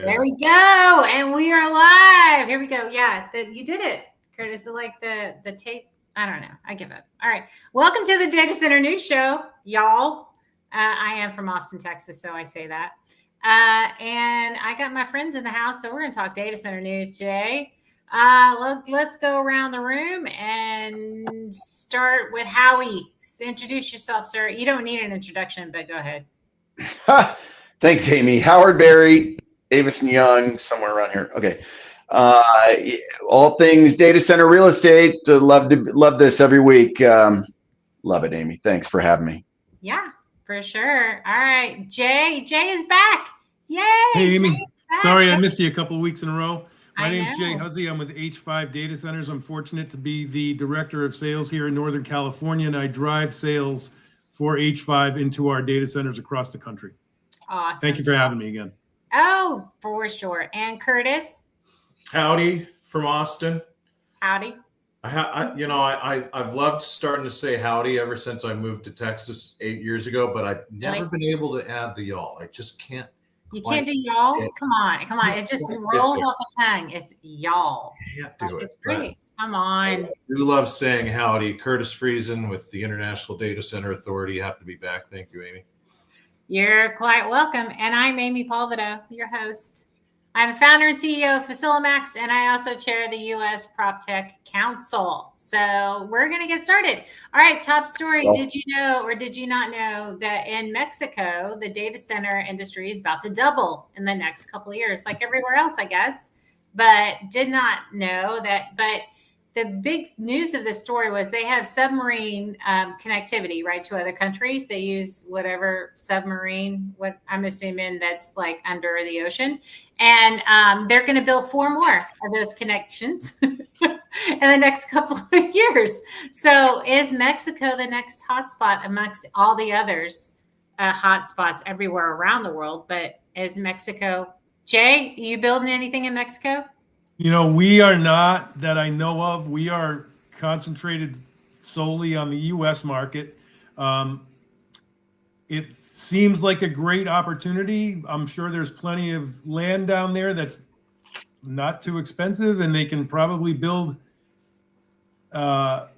There we go. And we are live. Here we go. Yeah, you did it, Curtis. Like the tape. I don't know. I give up. All right. Welcome to the Data Center News Show, y'all. I am from Austin, Texas, so I say that. And I got my friends in the house, so we're going to talk data center news today. Let's go around the room and start with Howie. Introduce yourself, sir. You don't need an introduction, but go ahead. Thanks, Amy. Howard Berry, Davis and Young, somewhere around here. Okay. All things data center real estate. Love this every week. Love it, Amy. Thanks for having me. Yeah, for sure. All right. Jay is back. Yay. Hey, Amy. Sorry I missed you a couple of weeks in a row. My name's Jay Huzzy. I'm with H5 Data Centers. I'm fortunate to be the director of sales here in Northern California, and I drive sales for H5 into our data centers across the country. Awesome. Thank you for having me again. Oh, for sure. And Curtis? Howdy from Austin. Howdy. I've loved starting to say howdy ever since I moved to Texas 8 years ago, but I've never been able to add the y'all. I just can't. You can't do y'all? Come on. It just rolls off the tongue. It's y'all. Can't do it. It's pretty. Come on. I do love saying howdy. Curtis Friesen with the International Data Center Authority. Happy to be back. Thank you, Amy. You're quite welcome. And I'm Amy Palvido, your host. I'm the founder and CEO of Facilimax, and I also chair the U.S. PropTech Council. So we're going to get started. All right, top story. Did you know or did you not know that in Mexico, the data center industry is about to double in the next couple of years, like everywhere else, I guess, but did not know that. But the big news of this story was they have submarine connectivity, right, to other countries. They use whatever submarine, what I'm assuming that's like under the ocean. And they're going to build 4 more of those connections in the next couple of years. So is Mexico the next hotspot amongst all the others hotspots everywhere around the world? But is Mexico, Jay, are you building anything in Mexico? You know, we are not, that I know of. We are concentrated solely on the U.S. market. It seems like a great opportunity. I'm sure there's plenty of land down there that's not too expensive, and they can probably build power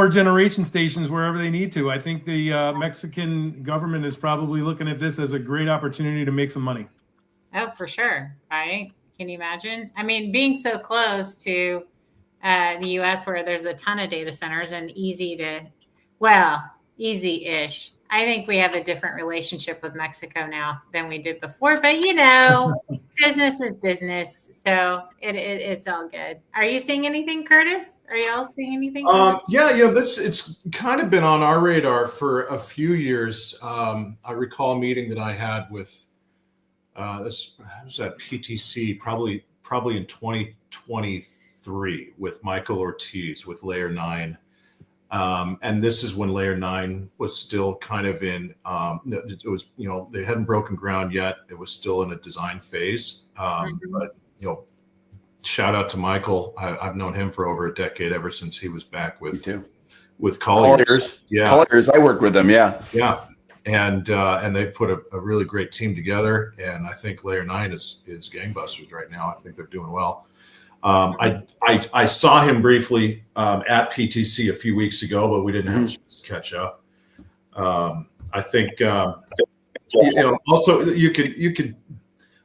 generation stations wherever they need to. I think the Mexican government is probably looking at this as a great opportunity to make some money. Oh, for sure. Right. Can you imagine? I mean, being so close to the U.S. where there's a ton of data centers and easy-ish. I think we have a different relationship with Mexico now than we did before. But, business is business. So it's all good. Are you seeing anything, Curtis? Are y'all seeing anything? It's kind of been on our radar for a few years. I recall a meeting that I had with this was at PTC probably in 2023 with Michael Ortiz with Layer 9. And this is when Layer 9 was still kind of in, it was, they hadn't broken ground yet. It was still in a design phase. But, shout out to Michael. I've known him for over a decade, ever since he was back with Colliers. Yeah. Colliers, I worked with them. Yeah. Yeah. And they've put a really great team together, and I think Layer 9 is gangbusters right now. I think they're doing well. I saw him briefly at PTC a few weeks ago, but we didn't have a chance to catch up. I think also you could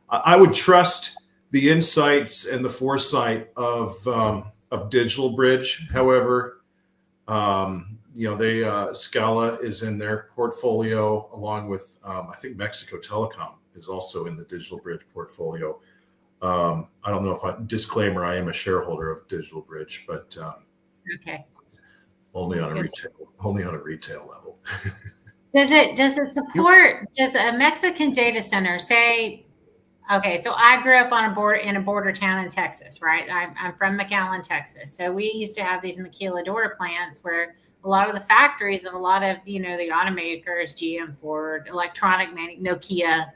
I would trust the insights and the foresight of DigitalBridge. However, Scala is in their portfolio, along with I think Mexico Telecom is also in the DigitalBridge portfolio. I don't know if disclaimer, I am a shareholder of DigitalBridge, but okay, only on a retail level. Does it support? Does a Mexican data center say? Okay, so I grew up in a border town in Texas, right? I'm from McAllen, Texas. So we used to have these maquiladora plants where a lot of the factories and a lot of, the automakers, GM, Ford, Nokia,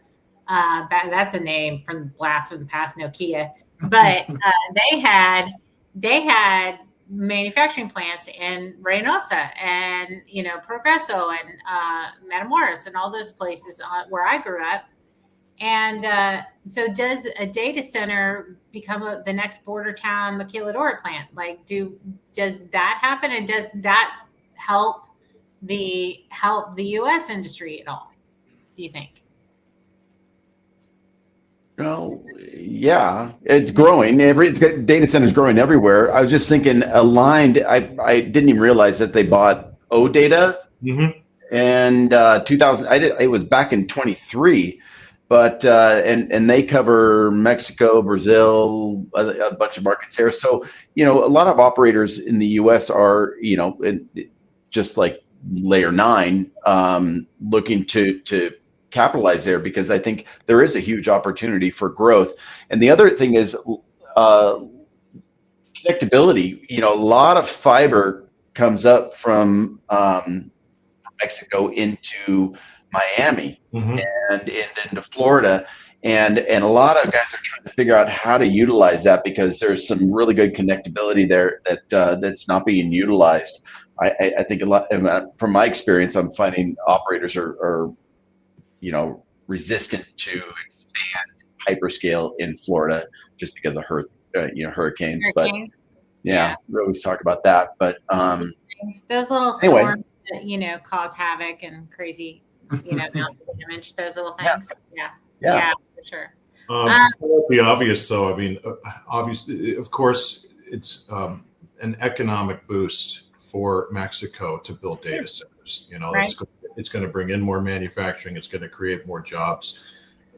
that's a name from the blast from the past, Nokia. But they had manufacturing plants in Reynosa and, Progreso and Matamoros and all those places where I grew up. And so does a data center become the next border town maquiladora plant? Like, does that happen? And does that help the U.S. industry at all, do you think? Well, yeah, it's growing. Data centers growing everywhere. I was just thinking, Aligned. I didn't even realize that they bought OData Mm-hmm. and 2000. It was back in 23, but and they cover Mexico, Brazil, a bunch of markets there. So a lot of operators in the U.S. are just like Layer 9, looking to capitalize there, because I think there is a huge opportunity for growth. And the other thing is connectability. A lot of fiber comes up from Mexico into Miami Mm-hmm. and into Florida. And a lot of guys are trying to figure out how to utilize that, because there's some really good connectability there that's not being utilized. I think a lot, from my experience, I'm finding operators are resistant to expand hyperscale in Florida just because of hurricanes. But yeah, we always talk about that. But those little storms that cause havoc and crazy amounts of damage. Those little things. Yeah, for sure. The obvious, though. I mean, obviously, of course, it's an economic boost for Mexico to build data centers. Right. It's going to bring in more manufacturing. It's going to create more jobs.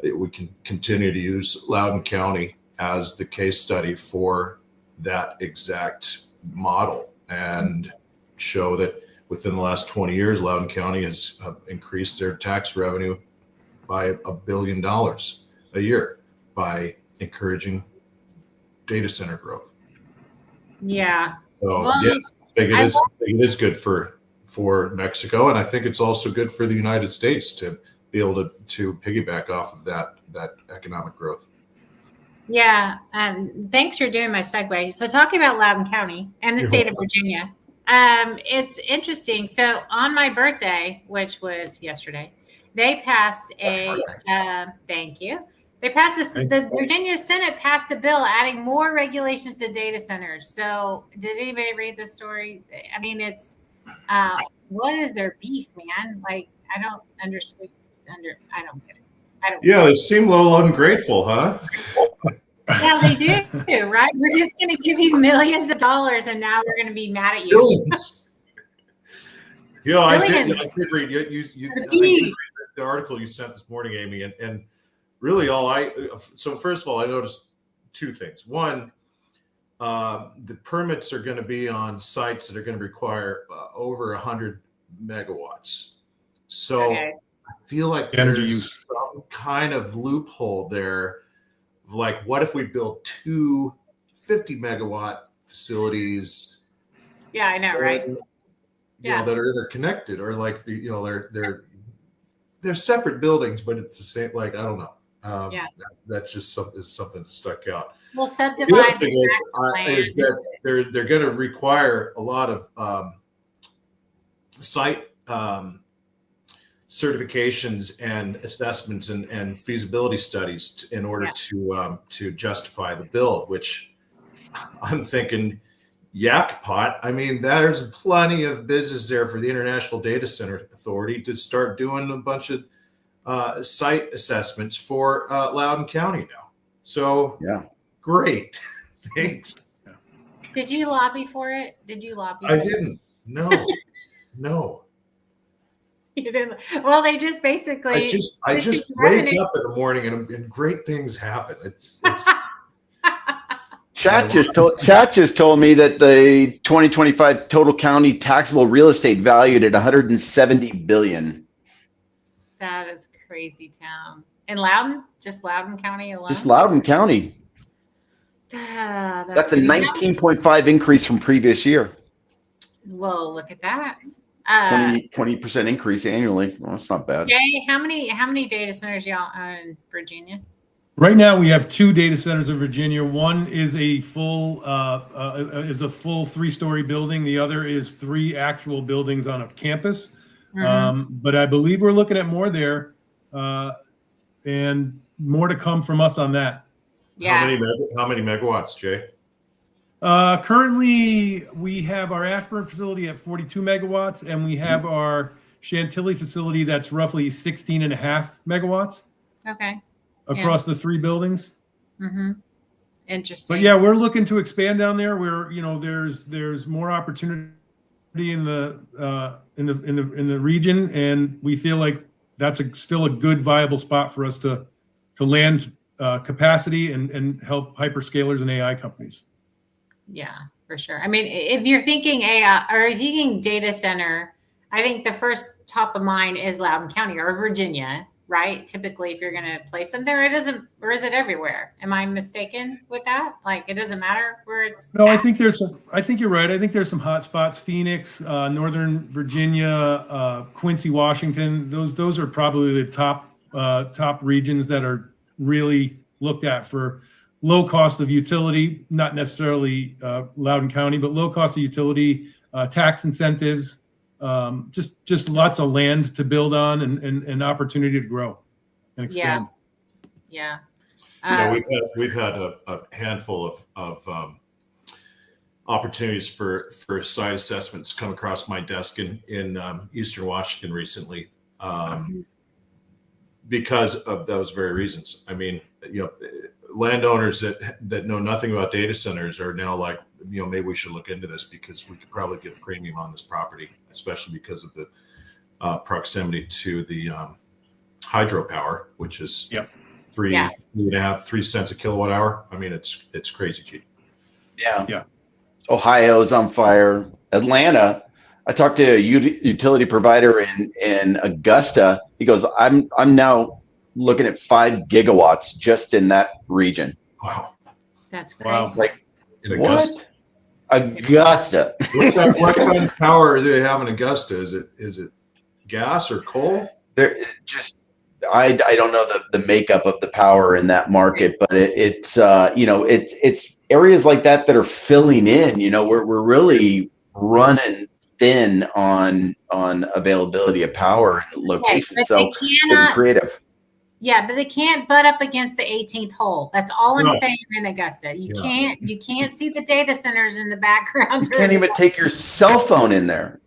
We can continue to use Loudoun County as the case study for that exact model and show that within the last 20 years, Loudoun County has increased their tax revenue by $1 billion a year by encouraging data center growth. Yeah. So Well, yes, I think it is good for Mexico, and I think it's also good for the United States to be able to piggyback off of that economic growth. Yeah. Thanks for doing my segue. So talking about Loudoun County and the state of Virginia, it's interesting. So on my birthday, which was yesterday, they passed thank you. They passed the Virginia Senate passed a bill adding more regulations to data centers. So did anybody read this story? I mean, it's what is their beef, man? Like, I don't understand. I don't get it. Yeah, they seem a little ungrateful, huh? Yeah, they do, right? We're just going to give you millions of dollars, and now we're going to be mad at you. Billions. I did read the article you sent this morning, Amy, and really so first of all, I noticed two things. One, the permits are going to be on sites that are going to require over 100 megawatts. So I feel like there's some kind of loophole there. Like, what if we build two 50 megawatt facilities? Yeah, I know, right? That are interconnected, or like they're separate buildings, but it's the same. Like, I don't know. That's just something that stuck out. Well, subdivide is that they're going to require a lot of site certifications and assessments and feasibility studies in order to justify the build, which I'm thinking jackpot. I mean, there's plenty of business there for the International Data Center Authority to start doing a bunch of site assessments for Loudoun County now. So great. Thanks. Did you lobby for it? I didn't. No. You didn't. Well, they just basically. I just wake up in the morning and great things happen. It's Chat just told me that the 2025 total county taxable real estate valued at $170 billion. That is crazy town. In Loudoun? Just Loudoun County alone? Just Loudoun County. That's a 19.5 increase from previous year. Well, look at that. 20% increase annually. Well, that's not bad. Jay, how many data centers y'all own in Virginia? Right now, we have 2 data centers in Virginia. One is a full 3-story building. The other is 3 actual buildings on a campus. But I believe we're looking at more there. And more to come from us on that. Yeah. How many megawatts, Jay? Currently, we have our Ashburn facility at 42 megawatts, and we have our Chantilly facility that's roughly 16 and a half megawatts Okay. across the 3 buildings. Mm-hmm. Interesting. But yeah, we're looking to expand down there. We're, there's more opportunity in the region, and we feel like that's still a good viable spot for us to land capacity and help hyperscalers and AI companies. Yeah, for sure. I mean, if you're thinking AI or if you're thinking data center, I think the first top of mind is Loudoun County or Virginia, right? Typically, if you're going to place them there, it isn't, or is it everywhere? Am I mistaken with that? Like, it doesn't matter where it's. No, at? I think you're right. I think there's some hot spots: Phoenix, Northern Virginia, Quincy, Washington. Those are probably the top regions that are really looked at for low cost of utility. Not necessarily Loudoun County, but low cost of utility, tax incentives, just lots of land to build on and opportunity to grow and expand. Yeah. We've had a handful of opportunities for site assessments come across my desk in Eastern Washington recently, because of those very reasons. I mean, landowners that know nothing about data centers are now like, maybe we should look into this because we could probably get a premium on this property, especially because of the proximity to the hydropower, which is 3 cents a kilowatt hour. I mean, it's crazy cheap. Yeah. Ohio's on fire. Atlanta. I talked to a utility provider in Augusta. He goes, I'm now looking at 5 gigawatts just in that region. Wow. That's crazy. Wow. Like, In Augusta. What? Augusta. What kind of power do they have in Augusta? Is it gas or coal? I don't know the makeup of the power in that market, but it's areas like that are filling in. We're really running thin on availability of power and location. So getting creative. Yeah, but they can't butt up against the 18th hole. That's all I'm saying in Augusta. You can't see the data centers in the background. You can't even take your cell phone in there.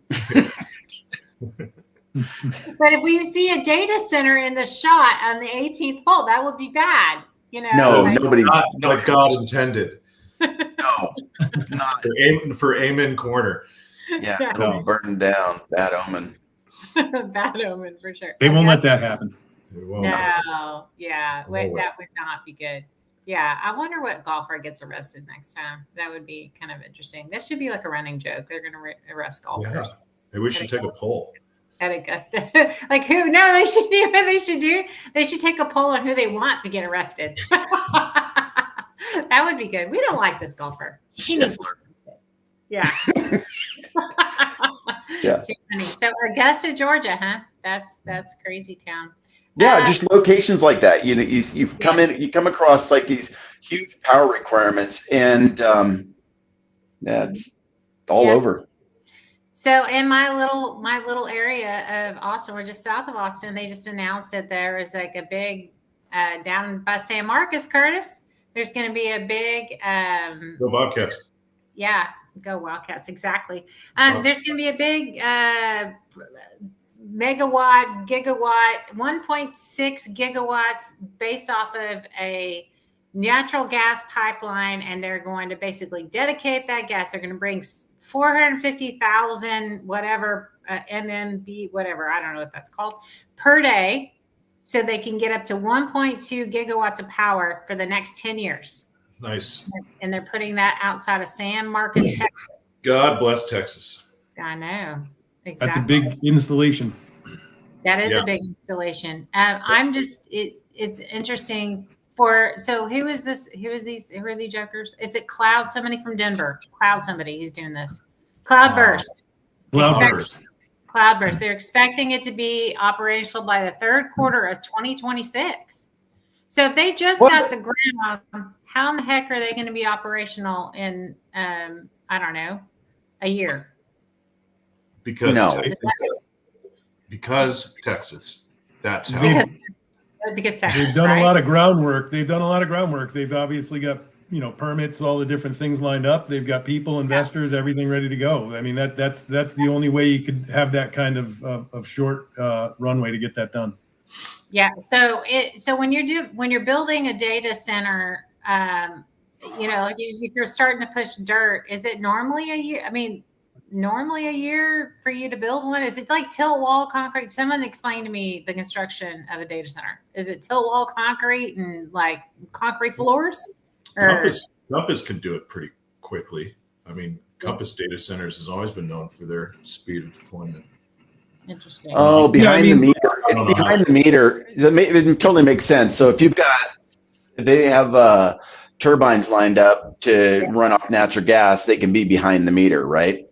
But if we see a data center in the shot on the 18th hole, that would be bad. No, nobody. Like God intended. No, not for Amen Corner. Yeah, it'll be burned down. Bad omen. Bad omen for sure. They won't let that happen. No, yeah, that would not be good. Yeah, I wonder what golfer gets arrested next time. That would be kind of interesting. That should be like a running joke. They're going to arrest golfers. Yeah. Maybe we should take a poll. At Augusta. Like who? No, they should do what they should do. They should take a poll on who they want to get arrested. That would be good. We don't like this golfer. Yeah. Yeah. Too funny. So Augusta, Georgia, huh? That's crazy town. Yeah, just locations like that. You come across like these huge power requirements, and it's all over. So in my little area of Austin, we're just south of Austin, they just announced that there is like a big down by San Marcos, Curtis. There's going to be a big Go Bobcats. Yeah, go Wildcats, exactly. There's going to be a big gigawatt, 1.6 gigawatts based off of a natural gas pipeline, and they're going to basically dedicate that gas. They're going to bring 450,000 whatever MMB whatever, I don't know what that's called, per day, so they can get up to 1.2 gigawatts of power for the next 10 years. Nice. And they're putting that outside of San Marcos, Texas. God bless Texas. I know. Exactly. That's a big installation. That is a big installation. It's interesting. So who is this? Who are these jokers? Is it Cloud? Somebody from Denver. Cloud somebody who's doing this. Cloudburst. Cloudburst. They're expecting it to be operational by the third quarter of 2026. So if they just got the grant on, how in the heck are they going to be operational in I don't know, a year? Because Texas. That's how. because Texas, They've done right? a lot of groundwork. They've obviously got, permits, all the different things lined up. They've got people, investors, everything ready to go. I mean, that's the only way you could have that kind of short runway to get that done. Yeah. So when you're building a data center, like if you're starting to push dirt, is it normally a year? I mean, normally a year for you to build one? Is it like tilt wall concrete? Someone explain to me the construction of a data center. Is it tilt wall concrete and like concrete floors? Compass can do it pretty quickly. I mean, Compass Data Centers has always been known for their speed of deployment. Interesting. Oh, behind the meter. It's behind the meter. It totally makes sense. So if they have turbines lined up to run off natural gas, they can be behind the meter, right?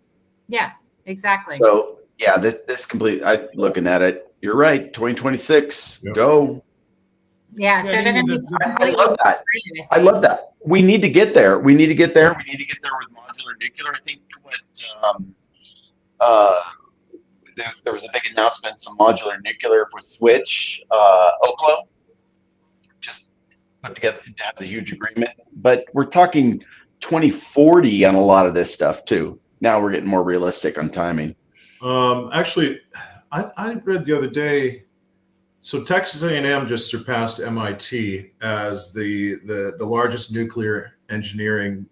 Yeah, exactly. So yeah, this complete. I looking at it. You're right. 2026. Yep. Go. Yeah. So they're going to be. I love that. I love that. We need to get there. We need to get there with modular nuclear. I think there was a big announcement, some modular nuclear for Switch, Oklo. Just put together to have a huge agreement. But we're talking 2040 on a lot of this stuff too. Now we're getting more realistic on timing. Actually, I read the other day. So Texas A&M just surpassed MIT as the largest nuclear engineering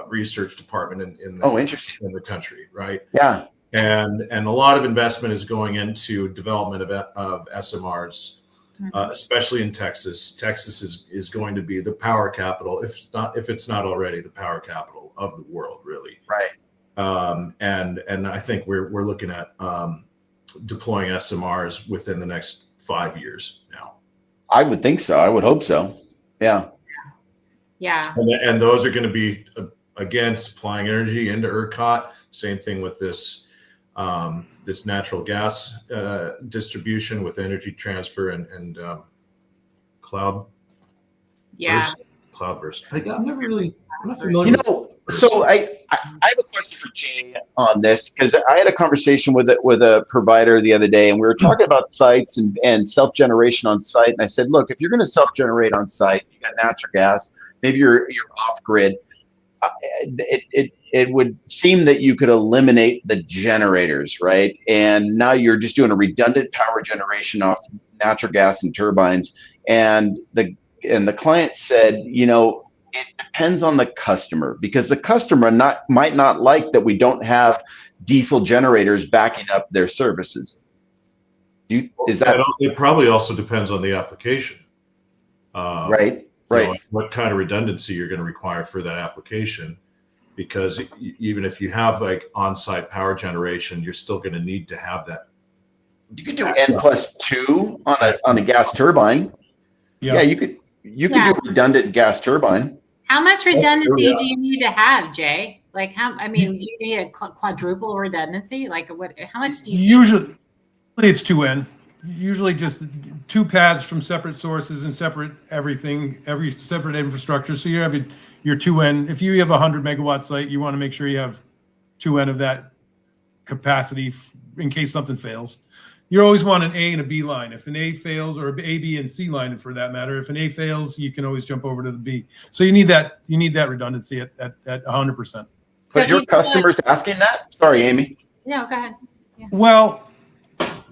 research department in the country, right? Yeah. And a lot of investment is going into development of SMRs, especially in Texas. Texas is going to be the power capital, if it's not already the power capital of the world, really. Right. And I think we're looking at deploying SMRs within the next 5 years now. I would think so. I would hope so. Yeah. Yeah. And those are going to be again supplying energy into ERCOT. Same thing with this natural gas distribution with energy transfer and cloud. Yeah. Cloudburst. I'm not familiar. So I have a question for Jay on this, because I had a conversation with a provider the other day, and we were talking about sites and self-generation on site. And I said, look, if you're going to self-generate on site, you got natural gas, maybe you're off grid. It would seem that you could eliminate the generators, right? And now you're just doing a redundant power generation off natural gas and turbines. And the client said, it depends on the customer, because the customer might not like that we don't have diesel generators backing up their services. It probably also depends on the application. Right. What kind of redundancy you're going to require for that application, because even if you have like on-site power generation, you're still going to need to have that. You could do N+2 on a gas turbine. Yeah, you could do a redundant gas turbine. How much redundancy do you need to have, Jay? Like do you need a quadruple redundancy? Like how much do you usually it's 2N. Usually just two paths from separate sources and separate everything, every separate infrastructure. So you have your 2N. If you have a 100 megawatt site, you want to make sure you have 2N of that capacity in case something fails. You always want an A and a B line. If an A fails, or A, B, and C line for that matter, if an A fails, you can always jump over to the B. So you need that redundancy at 100%. But your customers asking that? Sorry, Amy. No, go ahead. Yeah. Well,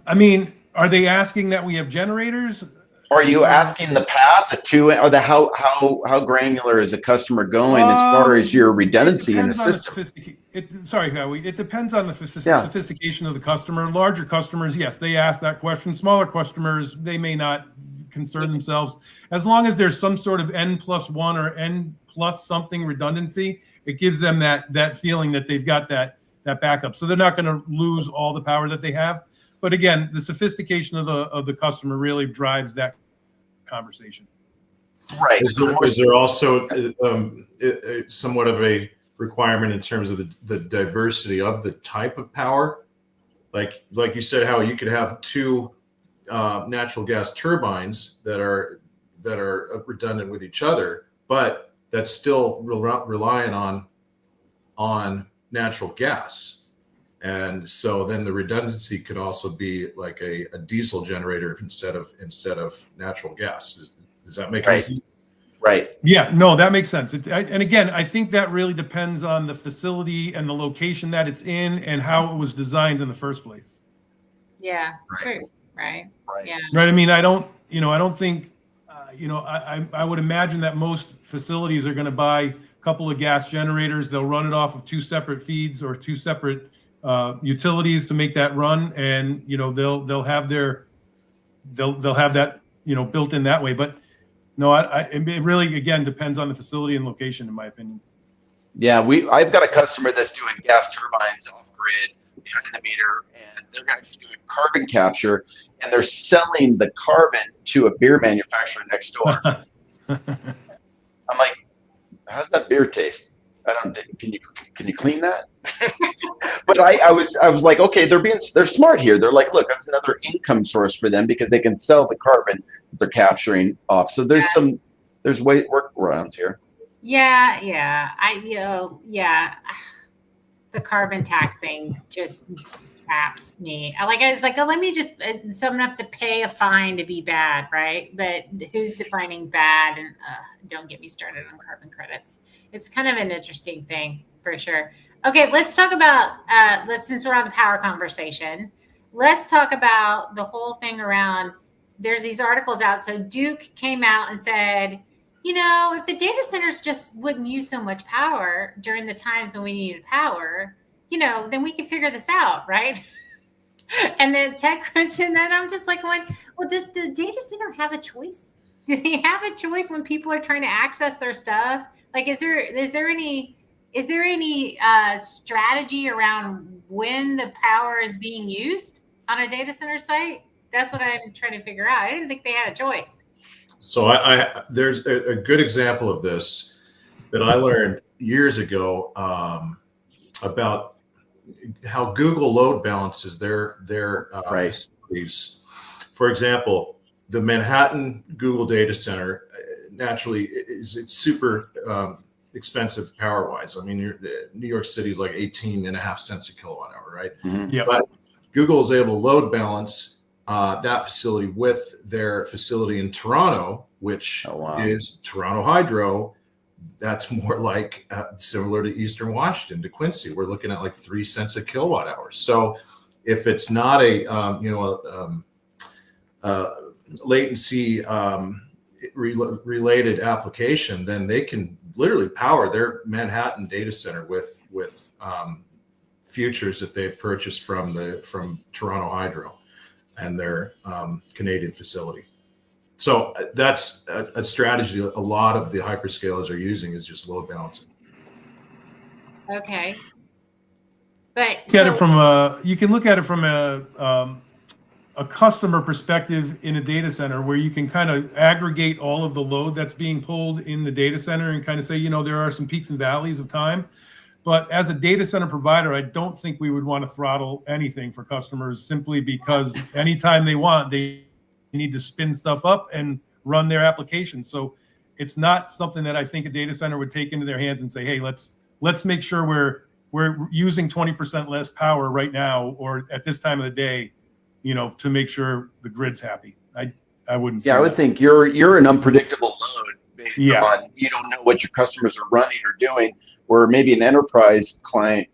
I mean, are they asking that we have generators? Are you asking the path, the 2N, or the how granular is a customer going as far as your redundancy in the system? Sorry, Howie. It depends on the sophistication of the customer. Larger customers, yes, they ask that question. Smaller customers, they may not concern themselves. As long as there's some sort of N+1 or N+ something redundancy, it gives them that feeling that they've got that backup. So they're not going to lose all the power that they have. But again, the sophistication of the customer really drives that conversation. Right. Is there also somewhat of a requirement in terms of the diversity of the type of power? Like you said, how you could have two natural gas turbines that are redundant with each other, but that's still relying on natural gas. And so then the redundancy could also be like a diesel generator instead of natural gas. Does that make Right. sense? Right. Yeah, no, that makes sense. And again, I think that really depends on the facility and the location that it's in and how it was designed in the first place. Yeah, Right. true. Right. Right. Yeah. Right. I mean, I don't think, I would imagine that most facilities are going to buy a couple of gas generators. They'll run it off of two separate feeds or two separate utilities to make that run. And, they'll have that, built in that way. But no, it really, again, depends on the facility and location, in my opinion. Yeah, I've got a customer that's doing gas turbines off grid behind the meter, and they're actually doing carbon capture, and they're selling the carbon to a beer manufacturer next door. I'm like, how's that beer taste? Can you clean that? But I was like, okay, they're smart here. They're like, look, that's another income source for them because they can sell the carbon that they're capturing off. So there's workarounds here. Yeah. The carbon tax thing just traps me. I was like, oh, let me just, so I'm gonna have to pay a fine to be bad, right? But who's defining bad? And don't get me started on carbon credits. It's kind of an interesting thing for sure. Okay, let's talk about, since we're on the power conversation, let's talk about the whole thing around, there's these articles out. So Duke came out and said, if the data centers just wouldn't use so much power during the times when we needed power, then we could figure this out, right? And then TechCrunch, and then I'm just like, well, does the data center have a choice? Do they have a choice when people are trying to access their stuff? Like, is there any strategy around when the power is being used on a data center site? That's what I'm trying to figure out. I didn't think they had a choice. So there's a good example of this that I learned years ago about how Google load balances their Right. facilities. For example, the Manhattan Google data center naturally it's super expensive power wise. I mean, New York City is like 18.5 cents a kilowatt hour, right? Mm-hmm. Yeah. But Google is able to load balance that facility with their facility in Toronto, which is Toronto Hydro. That's more like similar to Eastern Washington, to Quincy. We're looking at like 3 cents a kilowatt hour. So if it's not a latency related application, then they can literally power their Manhattan data center with futures that they've purchased from Toronto Hydro and their Canadian facility. So that's a strategy a lot of the hyperscalers are using, is just load balancing. Okay. But you can look at it from a customer perspective in a data center, where you can kind of aggregate all of the load that's being pulled in the data center and kind of say, there are some peaks and valleys of time. But as a data center provider, I don't think we would want to throttle anything for customers, simply because anytime they want, they need to spin stuff up and run their application. So it's not something that I think a data center would take into their hands and say, hey, let's make sure we're using 20% less power right now or at this time of the day, to make sure the grid's happy. I wouldn't say I would think you're an unpredictable load based on, you don't know what your customers are running or doing, where maybe an enterprise client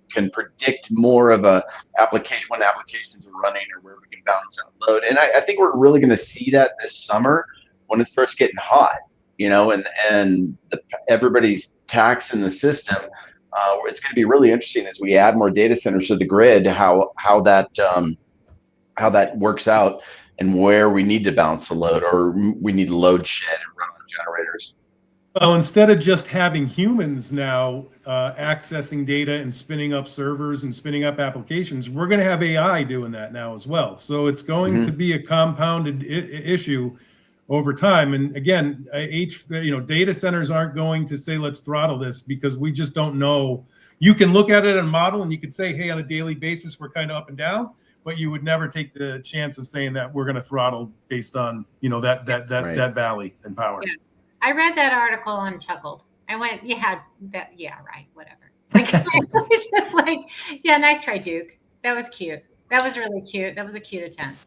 can predict more of a application, when applications are running or where we can balance out load. And I think we're really going to see that this summer when it starts getting hot, and everybody's taxing the system. It's going to be really interesting as we add more data centers to the grid, how that works out and where we need to balance the load or we need to load shed and run on generators. Well, instead of just having humans now accessing data and spinning up servers and spinning up applications, we're going to have AI doing that now as well. So it's going to be a compounded issue over time. And again, data centers aren't going to say, let's throttle this, because we just don't know. You can look at it and model, and you could say, hey, on a daily basis, we're kind of up and down, but you would never take the chance of saying that we're going to throttle based on, that valley and power. Yeah. I read that article and chuckled. I went, right, whatever. Like, it was just like, yeah, nice try, Duke. That was cute. That was really cute. That was a cute attempt.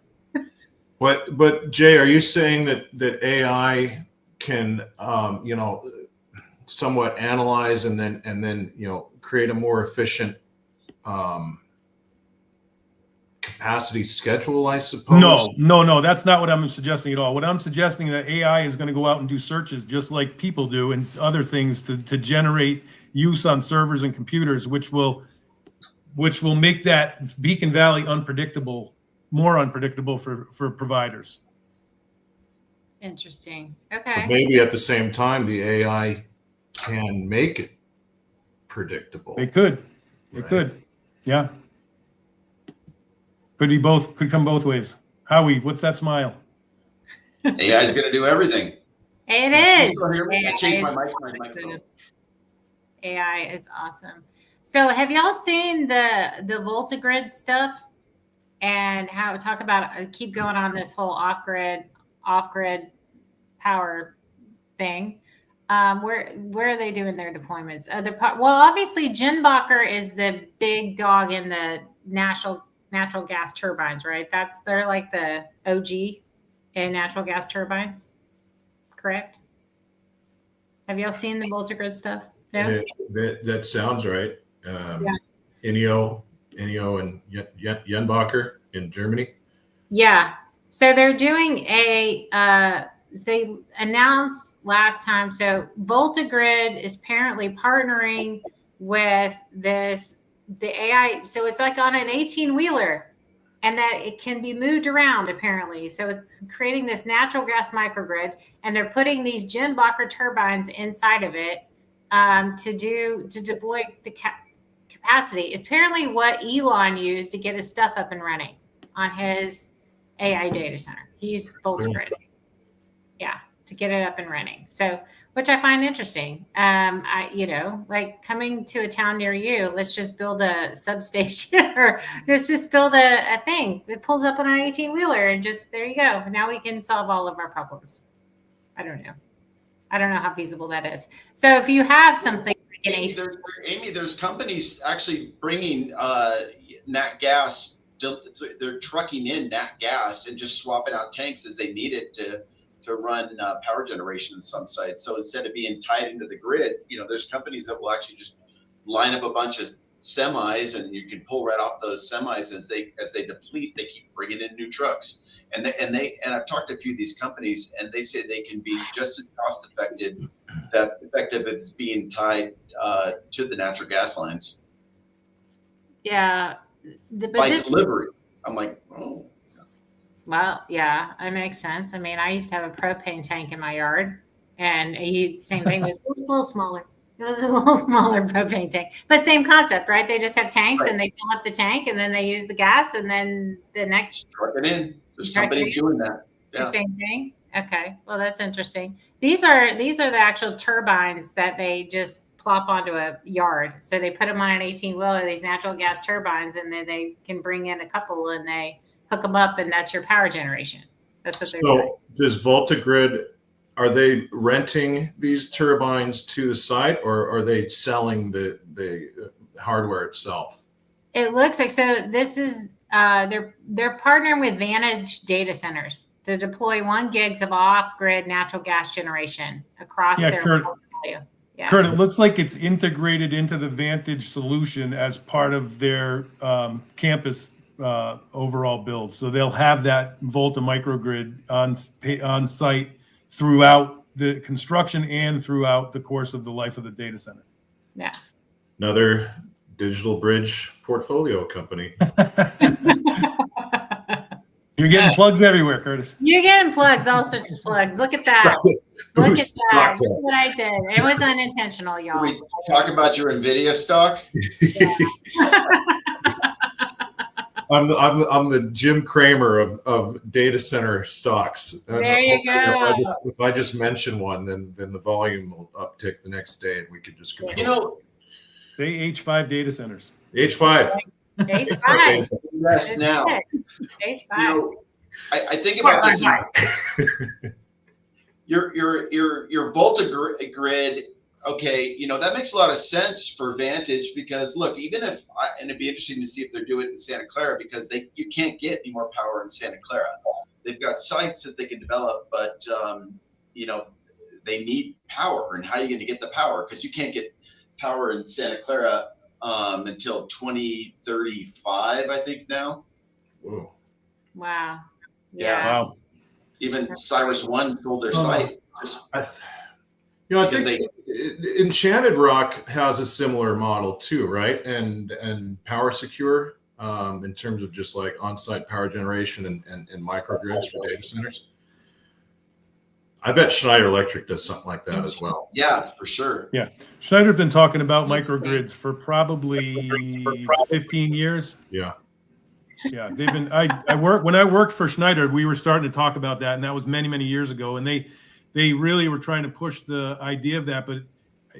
But Jay, are you saying that AI can, somewhat analyze and then create a more efficient capacity schedule, I suppose? No, that's not what I'm suggesting at all. What I'm suggesting that AI is going to go out and do searches just like people do and other things to generate use on servers and computers, which will make that Beacon Valley more unpredictable for providers. Interesting. But Okay. maybe at the same time, the AI can make it predictable. They could. It Right. could. Yeah. Could be both. Could come both ways. Howie, what's that smile? AI is going to do everything. It You is. still hear me? I AI changed is my microphone. AI is awesome. So have y'all seen the VoltaGrid stuff and how talk about keep going on this whole off-grid power thing? Where are they doing their deployments? Well, obviously Jenbacher is the big dog in the natural gas turbines, right? They're like the OG in natural gas turbines, correct? Have y'all seen the VoltaGrid stuff? No? That sounds right. Yeah. Ineo and Jenbacher in Germany. Yeah. So they're doing they announced last time. So VoltaGrid is apparently partnering with the AI. So it's like on an 18-wheeler and that it can be moved around apparently. So it's creating this natural gas microgrid and they're putting these Jenbacher turbines inside of it to deploy the capacity. It's apparently what Elon used to get his stuff up and running on his AI data center. He used VoltaGrid, to get it up and running. So, which I find interesting. Like coming to a town near you, let's just build a substation or let's just build a thing that pulls up on an 18-wheeler and just there you go. Now we can solve all of our problems. I don't know how feasible that is. So if you have something like an Amy, there's companies actually bringing nat gas. They're trucking in nat gas and just swapping out tanks as they need it to run power generation in some sites. So instead of being tied into the grid, there's companies that will actually just line up a bunch of semis and you can pull right off those semis as they deplete. They keep bringing in new trucks. And I've talked to a few of these companies, and they say they can be just as cost effective as being tied to the natural gas lines. Yeah, by delivery. I'm like, oh. Well, yeah, it makes sense. I mean, I used to have a propane tank in my yard, and same thing. It was a little smaller. It was a little smaller propane tank, but same concept, right? They just have tanks, right, and they fill up the tank, and then they use the gas, and then the next. Truck it in. There's companies doing that. Yeah. The same thing. Okay, well, that's interesting. These are the actual turbines that they just plop onto a yard. So they put them on an 18-wheeler, these natural gas turbines, and then they can bring in a couple, and they hook them up, and that's your power generation. That's what they're doing. So does VoltaGrid, are they renting these turbines to the site, or are they selling the hardware itself? It looks like, so this is they're partnering with Vantage Data Centers to deploy 1 gigs of off-grid natural gas generation across their portfolio. Yeah. Kurt, it looks like it's integrated into the Vantage solution as part of their campus overall build. So they'll have that Volta microgrid on site throughout the construction and throughout the course of the life of the data center. Yeah. Another Digital Bridge portfolio company. You're getting plugs everywhere, Curtis. You're getting plugs, all sorts of plugs. Look at that. Look at that. Look what I did. It was unintentional, y'all. Can we talk about your NVIDIA stock? Yeah. I'm the Jim Cramer of data center stocks. There you go. If I just mention one, then the volume will uptick the next day, and we could just control. Say H5 data centers. H5. H5. Yes, now. H5. I think about this. Your VoltaGrid okay, that makes a lot of sense for Vantage because look, and it'd be interesting to see if they're doing it in Santa Clara because you can't get any more power in Santa Clara. They've got sites that they can develop, but they need power. And how are you going to get the power? Because you can't get power in Santa Clara until 2035, I think now. Whoa. Wow. Yeah. Wow. Even Cyrus One sold their site. I think Enchanted Rock has a similar model too, right? And Power Secure in terms of just like on-site power generation and microgrids for data centers. I bet Schneider Electric does something like that as well. Yeah, for sure. Yeah. Schneider's been talking about microgrids for probably 15 years. Yeah. Yeah. They've been, when I worked for Schneider, we were starting to talk about that. And that was many, many years ago. And they really were trying to push the idea of that, but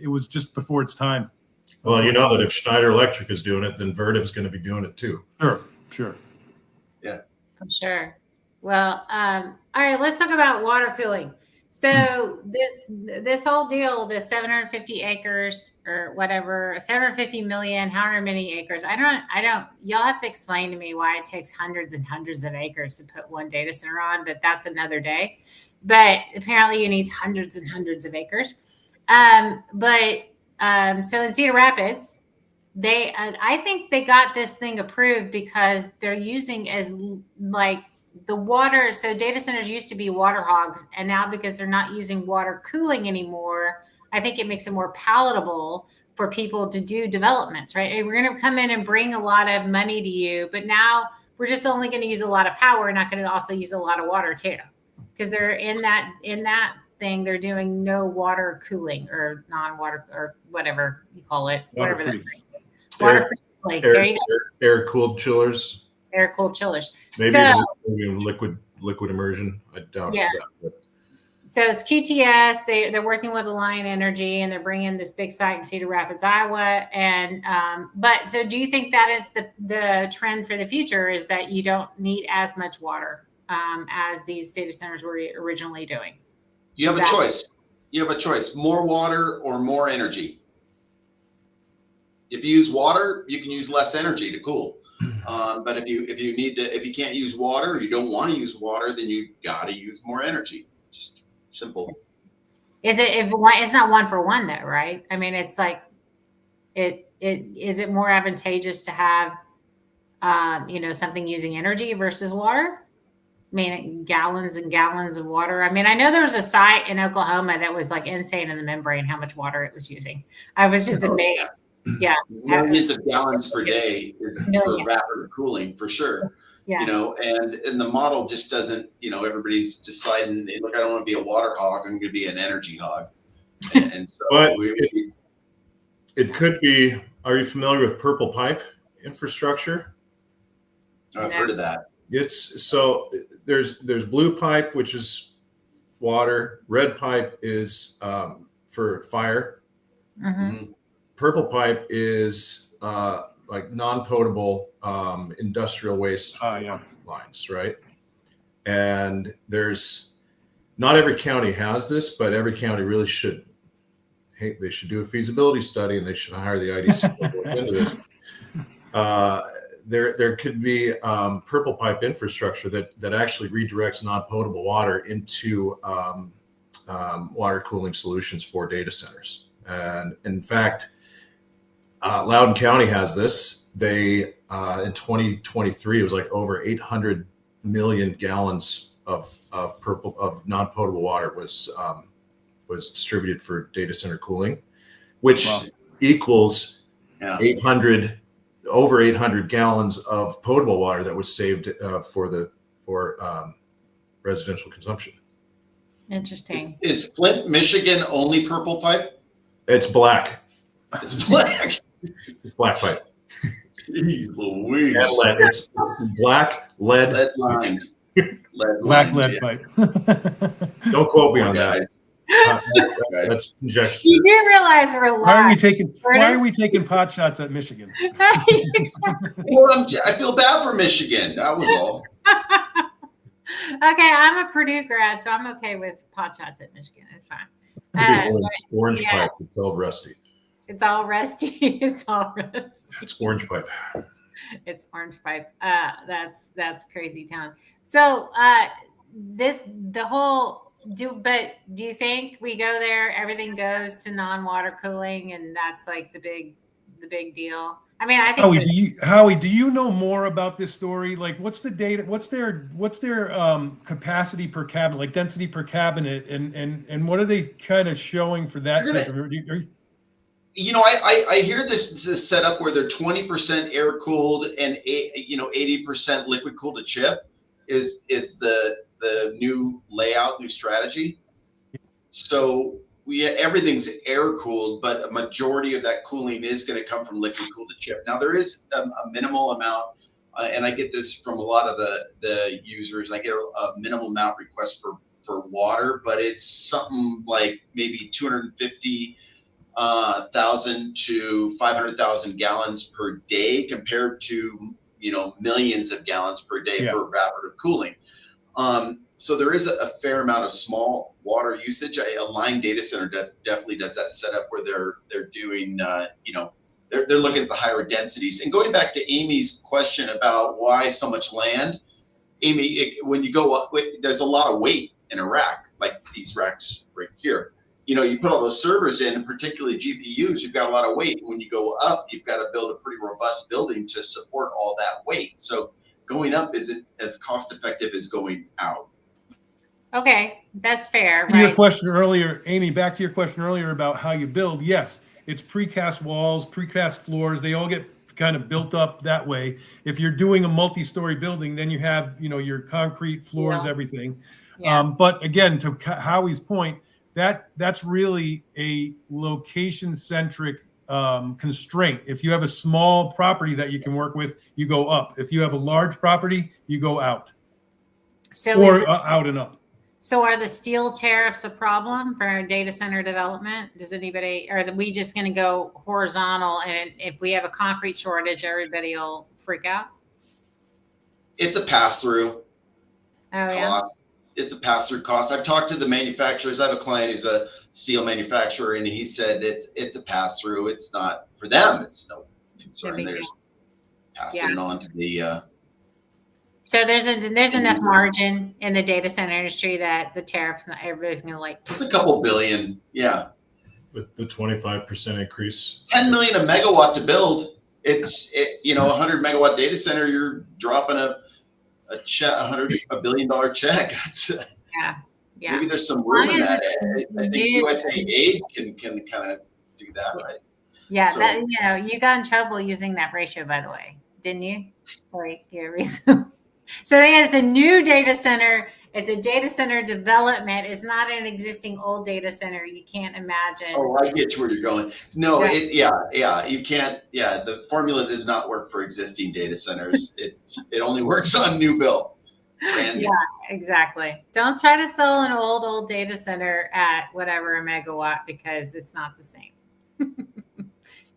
it was just before its time. Well, you know that if Schneider Electric is doing it, then Vertiv's going to be doing it too. Sure. Yeah. For sure. Well, all right, let's talk about water cooling. So this whole deal, the 750 acres or whatever, 750 million, however many acres. I don't, y'all have to explain to me why it takes hundreds and hundreds of acres to put one data center on, but that's another day. But apparently you need hundreds and hundreds of acres. So in Cedar Rapids, I think they got this thing approved because they're using as like the water. So data centers used to be water hogs, and now because they're not using water cooling anymore, I think it makes it more palatable for people to do developments, right? Hey, we're going to come in and bring a lot of money to you, but now we're just only going to use a lot of power. We're not going to also use a lot of water too, because they're in that thing. They're doing no water cooling or non-water or whatever you call it, whatever that is. Water free. There you go. Air-cooled chillers. Air-cooled chillers. Maybe liquid immersion. I doubt it's that. But. So it's QTS. They're working with Alliant Energy, and they're bringing this big site in Cedar Rapids, Iowa. And so do you think that is the trend for the future? Is that you don't need as much water as these data centers were originally doing? You have a choice. You have a choice: more water or more energy. If you use water, you can use less energy to cool. But if you can't use water, or you don't want to use water, then you got to use more energy. Just simple. It's not one for one though, right? I mean, it's like is it more advantageous to have something using energy versus water? I mean, gallons and gallons of water. I mean, I know there was a site in Oklahoma that was like insane in the membrane how much water it was using. I was just amazed. Yeah. Millions of gallons per day is for rapid cooling for sure. Yeah. And the model just doesn't, everybody's deciding, look, I don't want to be a water hog. I'm going to be an energy hog. And so but it could be, are you familiar with Purple Pipe infrastructure? I've heard of that. There's blue pipe, which is water. Red pipe is for fire. Mm-hmm. Purple pipe is like non-potable industrial waste lines, right? And there's not every county has this, but every county really should. They should do a feasibility study, and they should hire the IDC to look into this. There could be purple pipe infrastructure that actually redirects non-potable water into water cooling solutions for data centers. And in fact, Loudoun County has this. They in 2023 it was like over 800 million gallons of non-potable water was distributed for data center cooling, which equals over 800 gallons of potable water that was saved for residential consumption. Interesting. Is Flint, Michigan only purple pipe? It's black. It's black. It's black pipe. Jeez Louise. And lead. It's black lead. Lead lined. Black lead pipe. Don't quote me on that. That's conjecture. You do realize we're live. Why are we taking pot shots at Michigan? Exactly. Well, I feel bad for Michigan. That was all. Okay, I'm a Purdue grad, so I'm okay with pot shots at Michigan. It's fine. Orange yeah. pipe. It's all rusty. It's all rusty. It's all rusty. It's orange pipe. It's orange pipe. That's crazy town. So do you think we go there, everything goes to non-water cooling, and that's like the big deal? I mean, I think Howie, do you know more about this story? Like, what's the data? What's their capacity per cabinet, like density per cabinet, and what are they kind of showing for that type of? You know, I hear this setup where they're 20% air cooled and 80% liquid cooled to chip is the new layout, new strategy. So everything's air cooled, but a majority of that cooling is going to come from liquid cooled to chip. Now there is a minimal amount, and I get this from a lot of the users. I get a minimal amount request for water, but it's something like maybe 250,000 to 500,000 gallons per day compared to millions of gallons per day for evaporative cooling. So there is a fair amount of small water usage. A Line data center definitely does that setup where they're doing they're looking at the higher densities. And going back to Amy's question about why so much land, Amy, when you go up, there's a lot of weight in a rack, like these racks right here. You put all those servers in, and particularly GPUs, you've got a lot of weight. When you go up, you've got to build a pretty robust building to support all that weight. So going up isn't as cost effective as going out. Okay, that's fair. Right? Your question earlier, Amy, back to your question earlier about how you build. Yes, it's precast walls, precast floors. They all get kind of built up that way. If you're doing a multi-story building, then you have, your concrete floors, everything. Yeah. But again, to Howie's point, that's really a location-centric constraint. If you have a small property that you can work with, you go up. If you have a large property, you go out. Out and up. So are the steel tariffs a problem for data center development? Are we just going to go horizontal, and if we have a concrete shortage, everybody will freak out? It's a pass-through cost. Yeah. It's a pass-through cost. I've talked to the manufacturers. I have a client who's a steel manufacturer, and he said it's a pass-through. It's not for them. It's no concern. They're just passing it on to the. So there's enough margin in the data center industry that the tariffs, not everybody's going to like. It's a couple billion, yeah. With the 25% increase. 10 million a megawatt to build. A 100 megawatt data center. You're dropping a $100 billion check. Yeah. Maybe there's some room in that. I think USAID can kind of do that, right? Yeah, so, you got in trouble using that ratio, by the way, didn't you? Like your reason. So it's a new data center. It's a data center development. It's not an existing old data center. You can't imagine. Oh, I get to where you're going. No, you can't. Yeah, the formula does not work for existing data centers. It only works on new build. Yeah, exactly. Don't try to sell an old data center at whatever a megawatt, because it's not the same.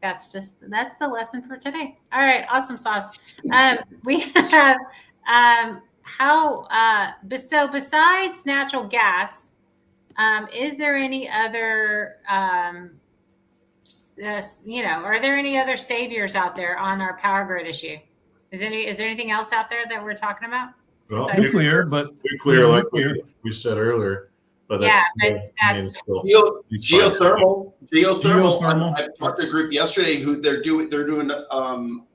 That's the lesson for today. All right, awesome sauce. We have so besides natural gas, is there any other are there any other saviors out there on our power grid issue? Is there anything else out there that we're talking about? Well, nuclear, like we said earlier. But that's geothermal. I talked to a group yesterday who they're doing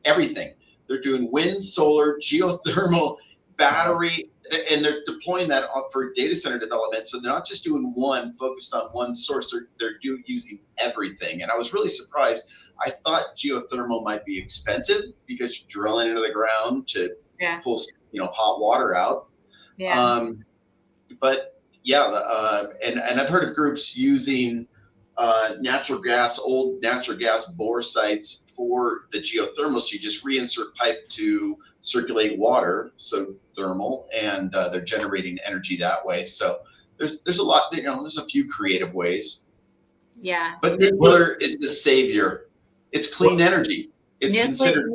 everything. They're doing wind, solar, geothermal, battery, and they're deploying that for data center development. So they're not just doing one, focused on one source. They're using everything. And I was really surprised. I thought geothermal might be expensive because you're drilling into the ground to pull hot water out. Yeah. But and I've heard of groups using old natural gas bore sites for the geothermal. So you just reinsert pipe to circulate water, so thermal, and they're generating energy that way. So there's a lot, there's a few creative ways. Yeah. But nuclear is the savior. It's clean energy. It's considered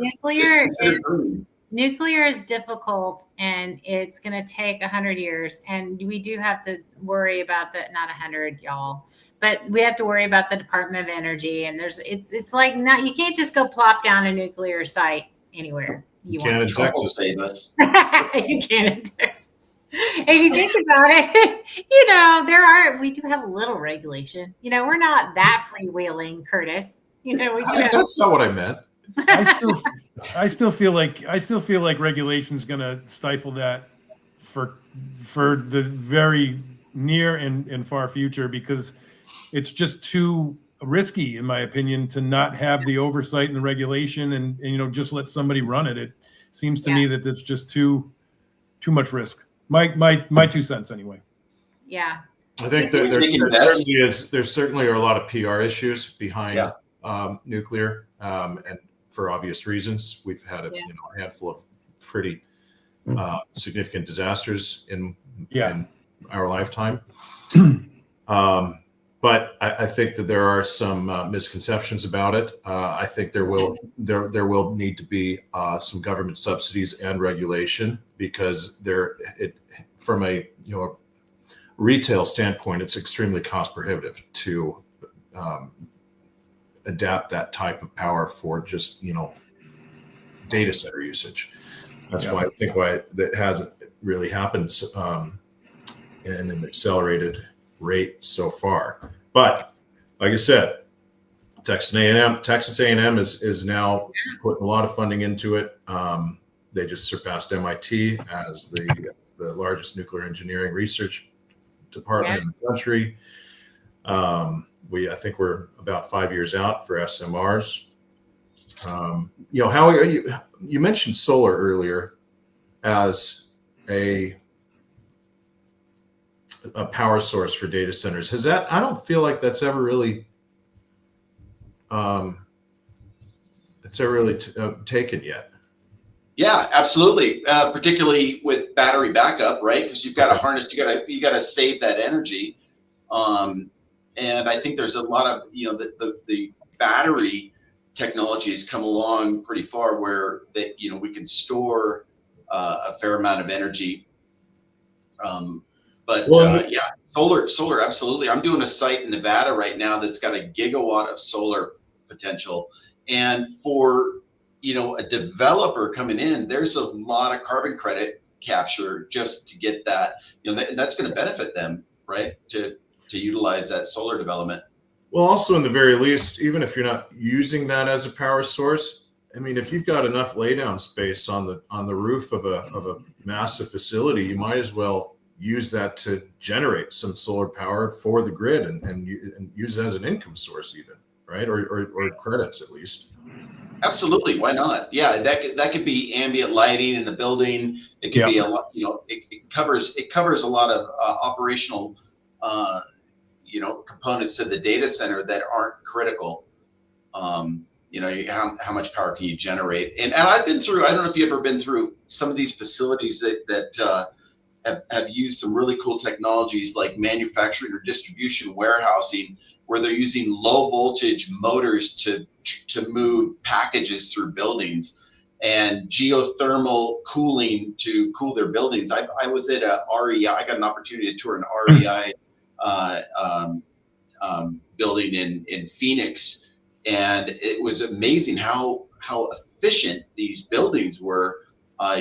nuclear is difficult, and it's going to take 100 years. And we do have to worry about that, not 100, y'all, but we have to worry about the Department of Energy. And it's like, not, you can't just go plop down a nuclear site anywhere you Can't want in to. Trump will Texas. save us. You can in Texas. If you think about it, we do have a little regulation. We're not that freewheeling, Curtis. We should have. That's not what I meant. I still feel like regulation's going to stifle that for the very near and far future, because it's just too risky, in my opinion, to not have the oversight and the regulation and just let somebody run it. It seems to me that it's just too much risk. My 2 cents anyway. Yeah. I think there certainly are a lot of PR issues behind nuclear, and for obvious reasons. We've had a handful of pretty significant disasters in our lifetime. But I think that there are some misconceptions about it. I think there will need to be some government subsidies and regulation, because from a retail standpoint, it's extremely cost prohibitive to adapt that type of power for just data center usage. That's why that hasn't really happened in an accelerated rate so far. But like I said, Texas A&M is now putting a lot of funding into it. They just surpassed MIT as the largest nuclear engineering research department in the country. I think we're about 5 years out for SMRs. How are you mentioned solar earlier as a power source for data centers. I don't feel like that's ever really taken yet. Yeah, absolutely. Particularly with battery backup, right? Because you've got to harness, you got to save that energy. And I think there's a lot of, the battery technology has come along pretty far where that, we can store a fair amount of energy. Solar, absolutely. I'm doing a site in Nevada right now that's got a gigawatt of solar potential. And for, a developer coming in, there's a lot of carbon credit capture just to get that, that's going to benefit them, right? To utilize that solar development. Well, also in the very least, even if you're not using that as a power source, I mean, if you've got enough laydown space on the roof of a massive facility, you might as well use that to generate some solar power for the grid and use it as an income source even, right? Or credits at least. Absolutely. Why not? Yeah, that could be ambient lighting in the building. It could be a lot, it covers a lot of operational components to the data center that aren't critical. How much power can you generate? And I've been through, I don't know if you've ever been through some of these facilities that have used some really cool technologies like manufacturing or distribution warehousing, where they're using low voltage motors to move packages through buildings, and geothermal cooling to cool their buildings. I was at a REI. I got an opportunity to tour an REI building in Phoenix, and it was amazing how efficient these buildings were,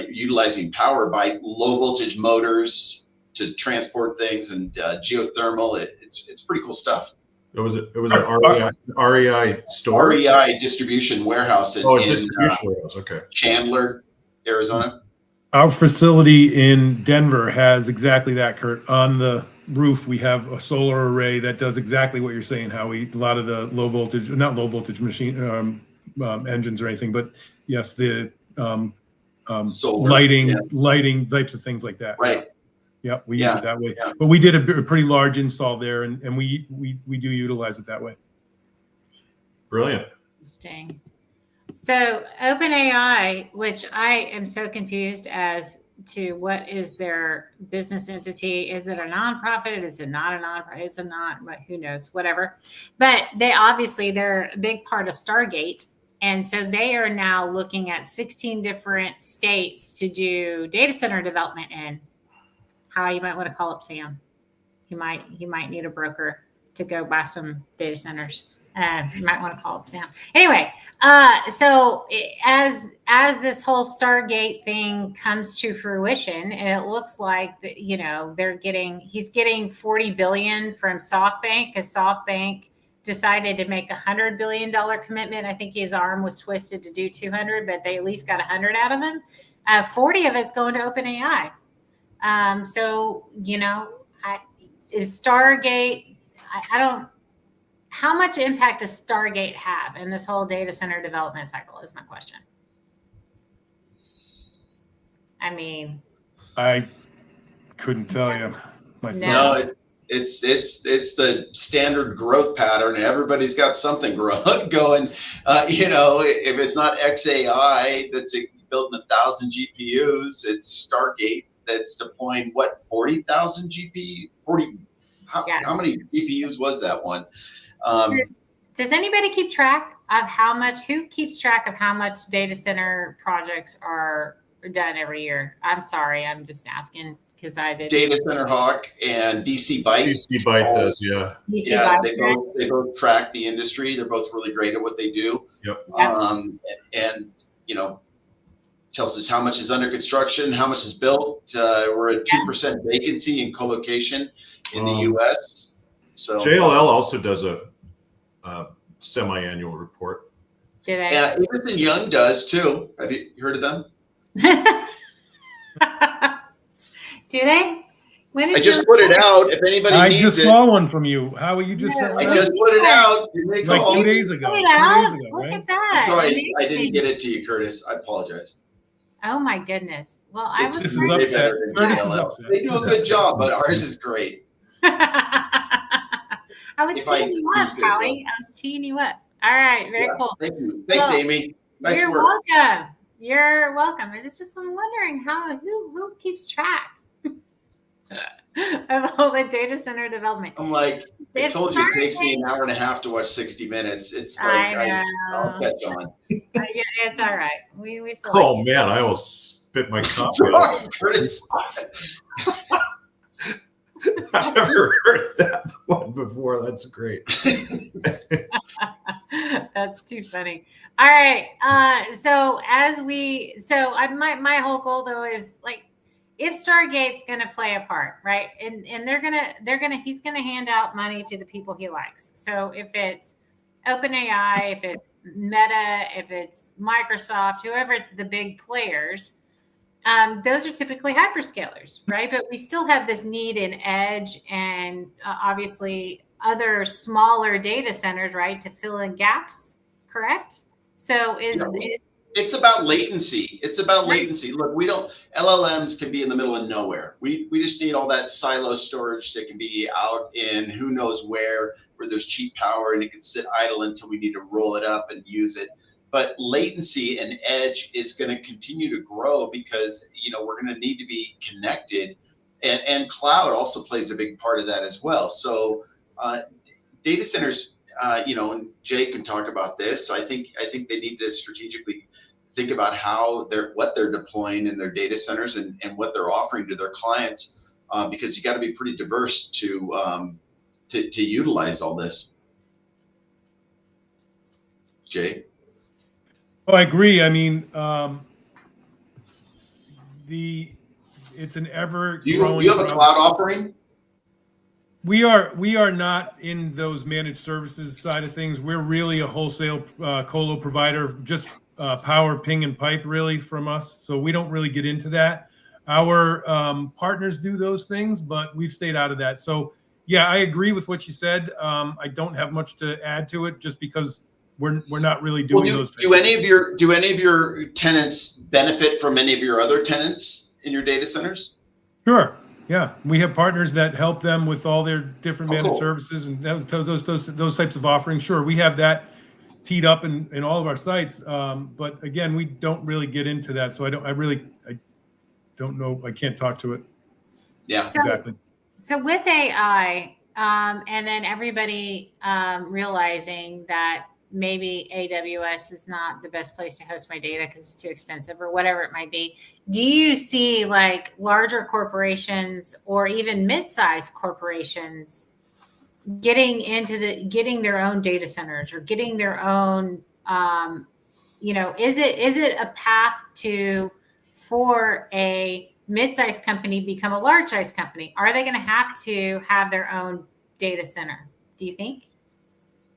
utilizing power by low voltage motors to transport things, and geothermal. It's pretty cool stuff. It was an REI store. REI distribution warehouse in warehouse. Okay. Chandler, Arizona. Our facility in Denver has exactly that, Kurt. On the roof, we have a solar array that does exactly what you're saying, Howie. A lot of the not low voltage machine engines or anything, but yes, the Solar, lighting types of things like that. Right. Yeah, we use it that way. Yeah. But we did a pretty large install there, and we do utilize it that way. Brilliant. Interesting. So OpenAI, which I am so confused as to what is their business entity. Is it a nonprofit? Is it not a nonprofit? It's a not, but who knows, whatever. But they're a big part of Stargate. And so they are now looking at 16 different states to do data center development in. How you might want to call up Sam. He might need a broker. to go buy some data centers. You might want to call up Sam. Anyway, so as this whole Stargate thing comes to fruition, and it looks like that, he's getting $40 billion from SoftBank, because SoftBank decided to make $100 billion commitment. I think his arm was twisted to do 200, but they at least got 100 out of him. 40 of it's going to OpenAI. Is Stargate? I don't. How much impact does Stargate have in this whole data center development cycle? Is my question. I mean, I couldn't tell you myself. No, it's the standard growth pattern. Everybody's got something going. If it's not xAI that's building 1,000 GPUs, it's Stargate that's deploying 40,000 GPU. How many GPUs was that one? Does anybody keep track of who keeps track of how much data center projects are done every year? I'm sorry, I'm just asking because I did. Data Center Hawk and DC Byte. DC Byte does, yeah. DC Byte they both track the industry. They're both really great at what they do. Yep. Tells us how much is under construction, how much is built. We're at 2% vacancy in co-location in the U.S. So JLL also does a semi-annual report. Do they? Yeah, Everson Young does too. Have you heard of them? Do they? I just put it out. If anybody I needs just it, saw one from you. How are you just sent I one just out? put it out. You may Like call. 2 days ago. Put it 2 out? days ago, Look right? at that. Sorry, I didn't get it to you, Curtis. I apologize. Oh my goodness. Well, It's This is way upset. better than Curtis is JLL. upset. They do a good job, but ours is great. I was If I teeing you do up, say so. Callie. I was teeing you up. All right, very Yeah, cool. Thank you. Thanks, Well, Amy. Nice You're work. welcome. You're welcome. It's just I'm wondering who keeps track of all the data center development. I'm like, I If told you it takes me Stargate- an hour and a half to watch 60 Minutes. It's like I I'll know. catch on. It's all right. We still. Oh like man, I almost spit my coffee out. Curtis, I've never heard that one before. That's great. That's too funny. All right. My whole goal though is like, if Stargate's going to play a part, right? And he's going to hand out money to the people he likes. So if it's OpenAI, if it's Meta, if it's Microsoft, whoever it's the big players, those are typically hyperscalers, right? But we still have this need in edge and obviously other smaller data centers, right, to fill in gaps, correct? So it's about latency. It's about latency. Look, LLMs can be in the middle of nowhere. We just need all that silo storage that can be out in who knows where there's cheap power and it can sit idle until we need to roll it up and use it. But latency and edge is going to continue to grow because, we're going to need to be connected, and cloud also plays a big part of that as well. So data centers, and Jay can talk about this. I think they need to strategically think about what they're deploying in their data centers and what they're offering to their clients, because you got to be pretty diverse to utilize all this. Jay? Oh, I agree. I mean, it's an ever Do growing. you have a cloud offering? We are not in those managed services side of things. We're really a wholesale colo provider, just power, ping, and pipe really from us. So we don't really get into that. Our partners do those things, but we've stayed out of that. So yeah, I agree with what you said. I don't have much to add to it, just because we're not really doing those things. Do any of your tenants benefit from any of your other tenants in your data centers? Sure. Yeah, we have partners that help them with all their different managed cool. services and those types of offerings. Sure, we have that teed up in all of our sites. But again, we don't really get into that, so I don't know. I can't talk to it. Yeah, Exactly. So with AI, and then everybody realizing that maybe AWS is not the best place to host my data because it's too expensive or whatever it might be. Do you see like larger corporations or even mid-sized corporations getting their own data centers or getting their own, is it a path for a mid-sized company become a large-sized company? Are they going to have their own data center? Do you think?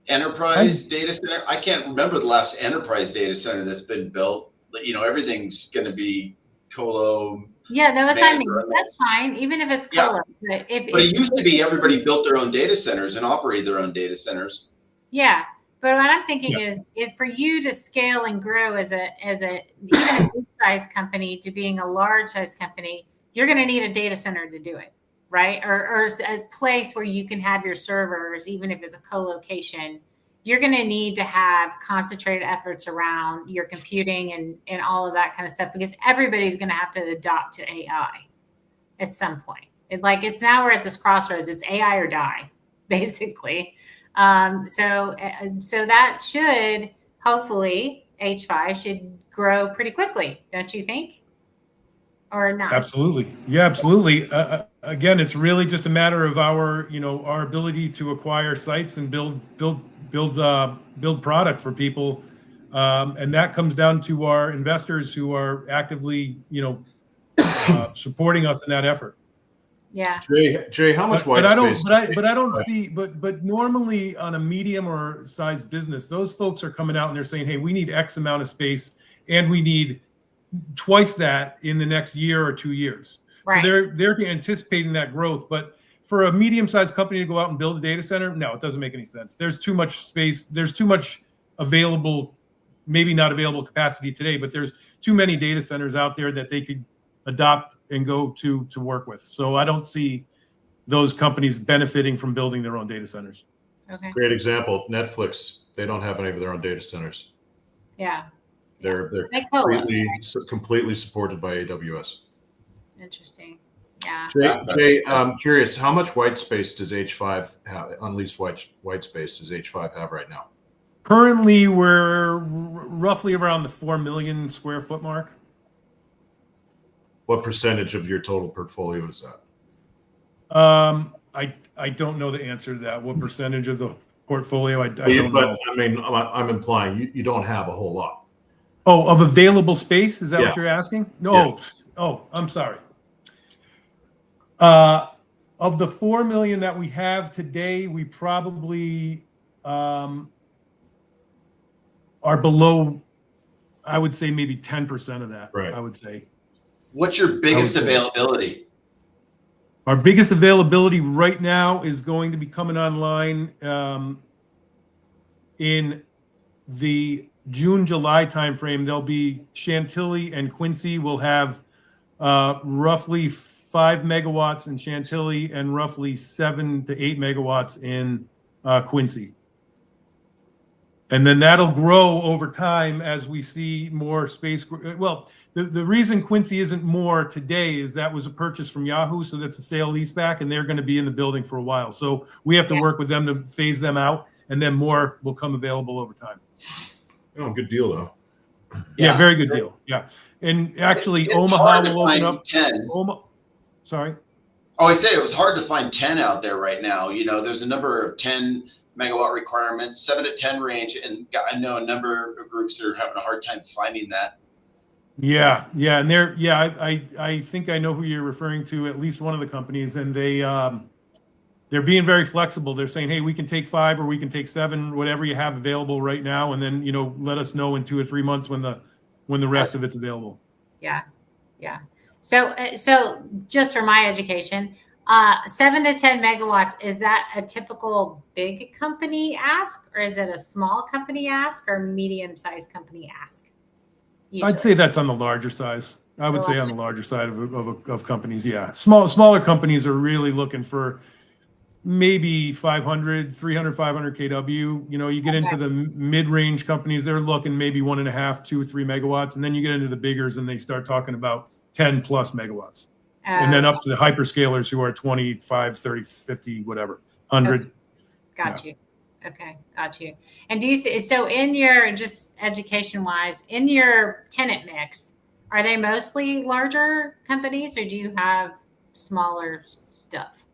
Enterprise data center. I can't remember the last enterprise data center that's been built. Everything's going to be colo. Yeah, no, that's what I mean. That's fine, even if it's colo. Yeah. But it used to be everybody built their own data centers and operated their own data centers. Yeah, but what I'm thinking is, if for you to scale and grow as a even a mid-sized company to being a large-sized company, you're going to need a data center to do it, right? Or a place where you can have your servers, even if it's a co-location. You're going to need to have concentrated efforts around your computing and all of that kind of stuff, because everybody's going to have to adopt to AI at some point. It's now we're at this crossroads. It's AI or die, basically. So that should, hopefully, H5 should grow pretty quickly, don't you think? Or not? Absolutely. Yeah, absolutely. Again, it's really just a matter of our ability to acquire sites and build product for people. And that comes down to our investors who are actively, supporting us in that effort. Yeah. Jay, how much white space? But I don't see. But normally on a medium or sized business, those folks are coming out and they're saying, "Hey, we need X amount of space, and we need twice that in the next year or 2 years." Right. So they're anticipating that growth. But for a medium sized company to go out and build a data center, no, it doesn't make any sense. There's too much space. There's too much available, maybe not available capacity today, but there's too many data centers out there that they could adopt and go to work with. So I don't see those companies benefiting from building their own data centers. Okay. Great example. Netflix, they don't have any of their own data centers. Yeah. They're completely supported by AWS. Interesting. Yeah. Jay, I'm curious, how much white space does H5 have, unleased white space does H5 have right now? Currently, we're roughly around the 4 million square foot mark. What percentage of your total portfolio is that? I don't know the answer to that. What percentage of the portfolio? I don't know. I mean, I'm implying you don't have a whole lot. Oh, of available space? Is that what you're asking? No. Yeah. Oh, I'm sorry. Of the 4 million that we have today, we probably are below, I would say maybe 10% of that. Right. I would say. What's your biggest availability? Our biggest availability right now is going to be coming online in the June-July timeframe. There'll be Chantilly and Quincy will have roughly 5 megawatts in Chantilly and roughly 7 to 8 megawatts in Quincy. And then that'll grow over time as we see more space. Well, the reason Quincy isn't more today is that was a purchase from Yahoo, so that's a sale leaseback, and they're going to be in the building for a while. So we have to work with them to phase them out, and then more will come available over time. Oh, good deal though. Yeah, very good deal. Yeah, and actually, Omaha will open up. 10. Sorry. Oh, I said it was hard to find 10 out there right now. There's a number of 10 megawatt requirements, 7 to 10 range, and I know a number of groups are having a hard time finding that. Yeah, and I think I know who you're referring to, at least one of the companies, and they're being very flexible. They're saying, hey, we can take 5 or we can take 7, whatever you have available right now, and then let us know in 2 or 3 months when the rest of it's available. Yeah. So just for my education, 7 to 10 megawatts, is that a typical big company ask, or is it a small company ask, or medium-sized company ask? Usually. I'd say that's on the larger size. I would say on the larger side of companies, yeah. Smaller companies are really looking for maybe 500 kW. You get into the mid-range companies, they're looking maybe 1.5, 2 or 3 megawatts, and then you get into the biggers and they start talking about 10 plus megawatts. And then up to the hyperscalers who are 25, 30, 50, whatever, 100. Okay. Got you. Okay, got you. And do you so in your, just education-wise, in your tenant mix, are they mostly larger companies, or do you have smaller stuff?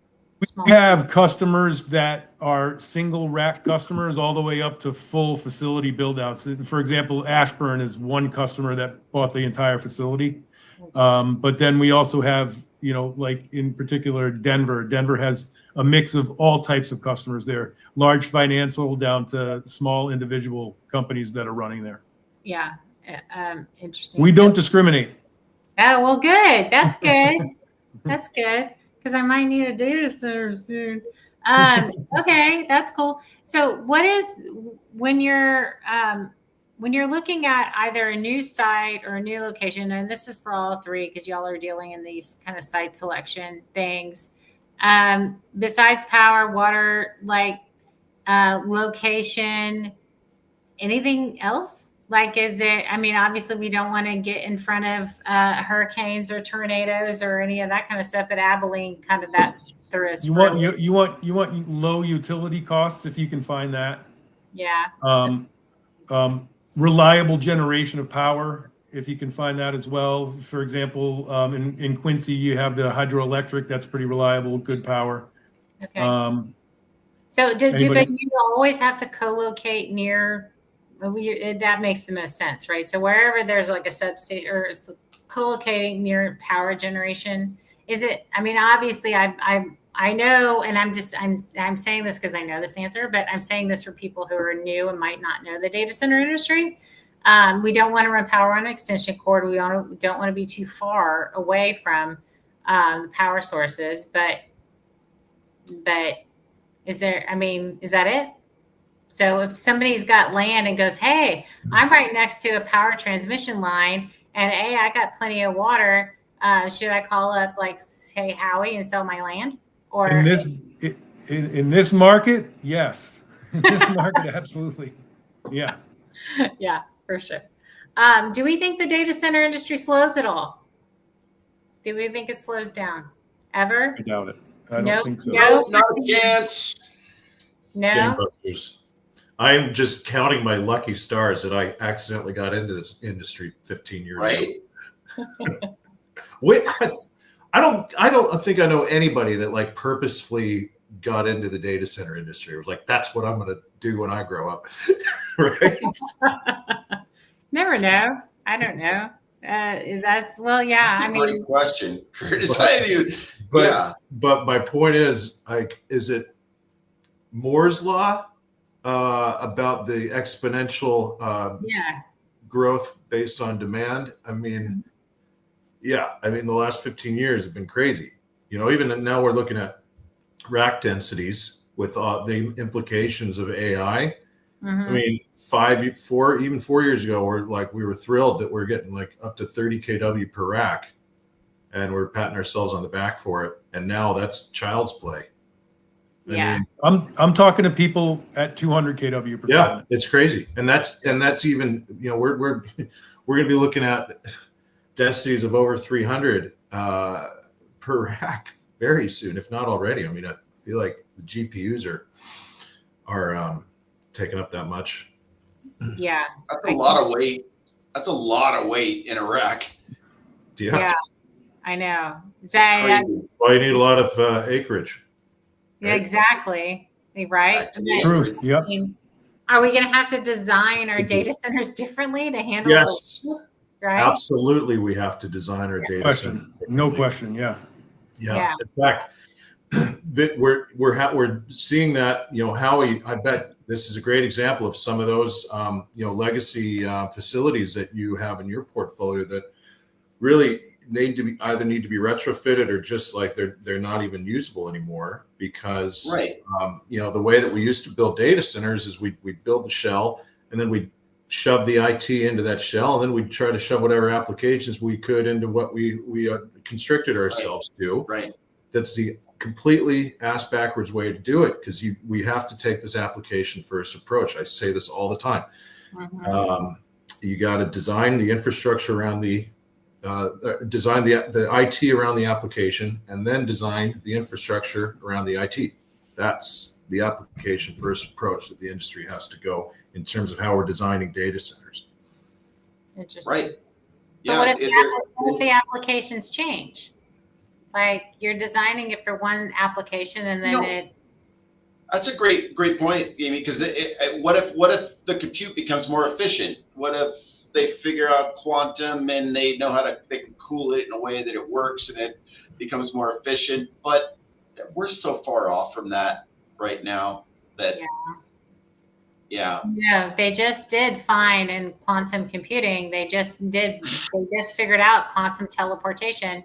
small? We have customers that are single rack customers all the way up to full facility build outs. For example, Ashburn is one customer that bought the entire facility. But then we also have, like in particular, Denver. Denver has a mix of all types of customers there, large financial down to small individual companies that are running there. Yeah. Interesting. We don't discriminate. Oh, well, good. That's good. That's good. Because I might need a data center soon. Okay, that's cool. So what is, when you're looking at either a new site or a new location, and this is for all three, because y'all are dealing in these kind of site selection things, besides power, water, like location, anything else? Like, is it, I mean, obviously we don't want to get in front of hurricanes or tornadoes or any of that kind of stuff, but Abilene kind of that threw us. You want low utility costs if you can find that. Yeah. Reliable generation of power if you can find that as well. For example, in Quincy, you have the hydroelectric. That's pretty reliable, good power. Okay. So but you always have to co-locate near, that makes the most sense, right? So wherever there's like a substation or co-locating near power generation, is it, I mean, obviously I know, and I'm saying this because I know this answer, but I'm saying this for people who are new and might not know the data center industry. We don't want to run power on an extension cord. We don't want to be too far away from the power sources, but is there, I mean, is that it? So if somebody's got land and goes, hey, I'm right next to a power transmission line and hey, I got plenty of water, should I call up like, hey, Howie and sell my land? Or in this market, yes. In this market, absolutely. Yeah. Yeah, for sure. Do we think the data center industry slows at all? Do we think it slows down ever? I doubt it. I don't think so. No, not a chance. No. Gangbusters. I'm just counting my lucky stars that I accidentally got into this industry 15 years ago. Wait, I don't think I know anybody that like purposefully got into the data center industry. It was like, that's what I'm going to do when I grow up. Right? Never know. I don't know. That's, well, yeah. That's a I mean, great question, Curtis. But my point is, like, is it Moore's law about the exponential growth based on demand? I mean, the last 15 years have been crazy. Even now we're looking at rack densities with the implications of AI. mm-hmm. I mean, 4 years ago, we were thrilled that we're getting like up to 30 kW per rack, and we're patting ourselves on the back for it. And now that's child's play. Yeah. I mean, I'm talking to people at 200 kW per cabinet. It's crazy, and that's even we're going to be looking at densities of over 300 per rack very soon, if not already. I mean, I feel like the GPUs are taking up that much. Yeah. That's a lot of weight. That's a lot of weight in a rack. Yeah. I know. Well, you need a lot of acreage. Yeah, exactly. Right? True. Yep. I mean, are we going to have to design our data centers differently to handle Yes. right? Absolutely, we have to design our data center. No question. Yeah. Yeah. In fact, that we're seeing that. Howie, I bet this is a great example of some of those legacy facilities that you have in your portfolio that really need to be retrofitted or just like they're not even usable anymore because the way that we used to build data centers is we build the shell and then we shove the IT into that shell, and then we try to shove whatever applications we could into what we constricted ourselves to. Right. That's the completely ass backwards way to do it, because we have to take this application first approach. I say this all the time. Mm-hmm. You got to design the infrastructure around design the IT around the application, and then design the infrastructure around the IT. That's the application first approach that the industry has to go in terms of how we're designing data centers. Interesting. Right. But what if the applications change? Like you're designing it for one application and then No. That's a great point, Amy. Because what if the compute becomes more efficient? What if they figure out quantum and they can cool it in a way that it works and it becomes more efficient? But we're so far off from that right now that yeah. No, they just did fine in quantum computing. They just figured out quantum teleportation.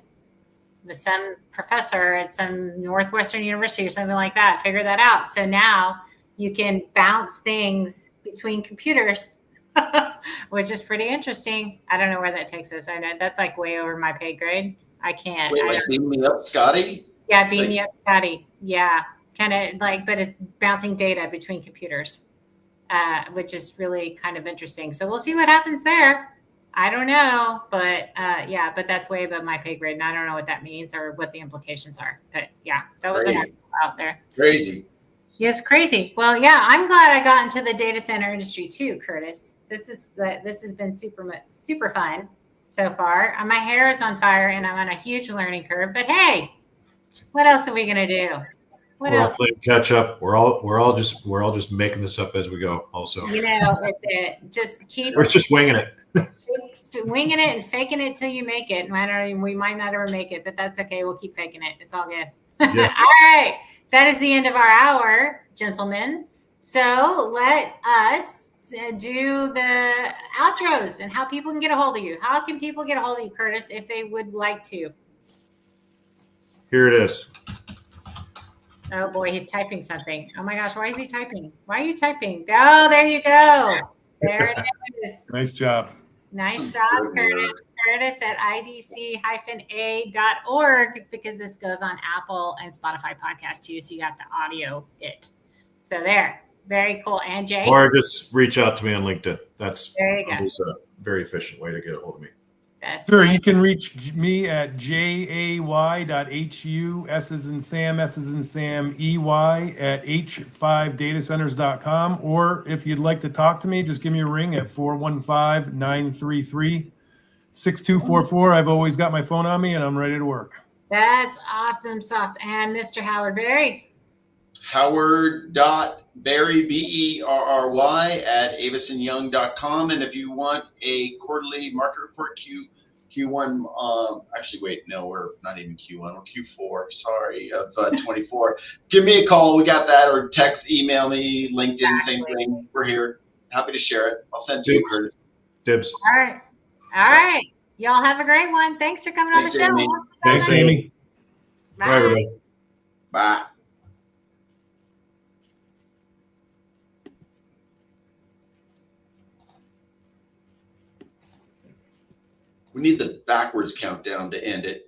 Some professor at some Northwestern University or something like that figured that out. So now you can bounce things between computers, which is pretty interesting. I don't know where that takes us. I know that's like way over my pay grade. I can't. Wait, beam me up, Scotty? Yeah, beam me up, Scotty. Yeah, kind of like, but it's bouncing data between computers, which is really kind of interesting. So we'll see what happens there. I don't know, but but that's way above my pay grade, and I don't know what that means or what the implications are. But yeah, that was an article out there. Crazy. Yes, crazy. Well, yeah, I'm glad I got into the data center industry too, Curtis. This has been super fun so far. My hair is on fire, and I'm on a huge learning curve. But hey, what else are we gonna do? We're all playing catch up. We're all just making this up as we go. Also, we're just winging it. Winging it and faking it till you make it. We might not ever make it, but that's okay. We'll keep faking it. It's all good. Yeah. All right. That is the end of our hour, gentlemen. So let us do the outros and how people can get a hold of you. How can people get a hold of you, Curtis, if they would like to? Here it is. Oh boy, he's typing something. Oh my gosh, why is he typing? Why are you typing? Oh, there you go. There it is. Nice job. Nice job, Curtis. Curtis at idc-a.org, because this goes on Apple and Spotify podcast too. So you got the audio So there, very cool. And Jay? Or just reach out to me on LinkedIn. That's there you go. Always a very efficient way to get a hold of me. Sure, you can reach me at jay.hu, S as in Sam, S as in Sam, EY at h5datacenters.com. Or if you'd like to talk to me, just give me a ring at 415-933-6244. I've always got my phone on me and I'm ready to work. That's awesome sauce. And Mr. Howard Berry? Howard.Berry, Berry at avisandyoung.com. And if you want a quarterly market report, Q1, actually, wait, no, we're not even Q1, we're Q4, sorry, of 24. Give me a call, we got that, or text, email me, LinkedIn, same thing. We're here, happy to share it. I'll send it to you, Curtis. Dibs. All right. Y'all have a great one. Thanks for coming on the show. Amy. Thanks, Amy. Bye. Bye, everybody. Bye. We need the backwards countdown to end it.